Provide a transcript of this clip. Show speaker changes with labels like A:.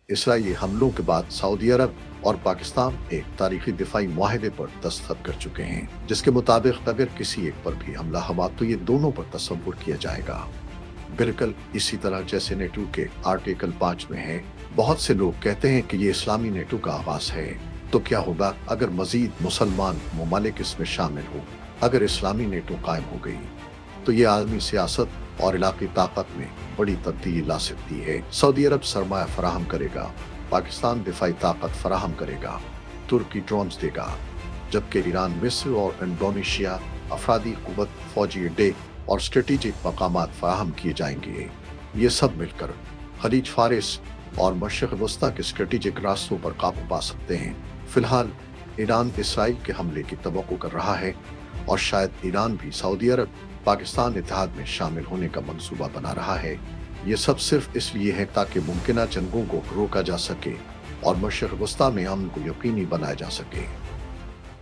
A: Israeli हमलों के बाद सऊदी अरब और पाकिस्तान एक तारीखी दिफाई मुआहदे पर दस्तखत कर चुके हैं, जिसके मुताबिक अगर किसी एक पर भी हमला हुआ तो ये दोनों पर तसव्वुर किया जाएगा। बिल्कुल इसी तरह जैसे नेटो के आर्टिकल 5 में है। बहुत से लोग कहते हैं कि ये इस्लामी नेटो का आवाज है, तो क्या होगा अगर मजीद मुसलमान ममालिक इसमें शामिल हो? अगर इस्लामी नेटो कायम हो गई तो ये आलमी सियासत और इलाकी ताकत में बड़ी तब्दीली ला सकती है। सऊदी अरब सरमाया फराहम करेगा, पाकिस्तान दिफाई ताकत फराहम करेगा, तुर्की ड्रोन्स देगा, जबकि ईरान, मिस्र और इंडोनेशिया अफरादी कुव्वत, फौजी अड्डे और स्ट्रेटेजिक मकामात फराहम किए जाएंगे। ये सब मिलकर खलीज फारिस और मशरिक़ वस्ता के स्ट्रेटेजिक रास्तों पर काबू पा सकते हैं। फिलहाल ईरान इसराइल के हमले की तवक्को कर रहा है और शायद ईरान भी सऊदी अरब पाकिस्तान इत्तेहाद में शामिल होने का मंसूबा बना रहा है। ये सब सिर्फ इसलिए है ताकि मुमकिना जंगों को रोका जा सके और मशरिक़ वस्ता में अमन को यकीनी बनाया जा सके।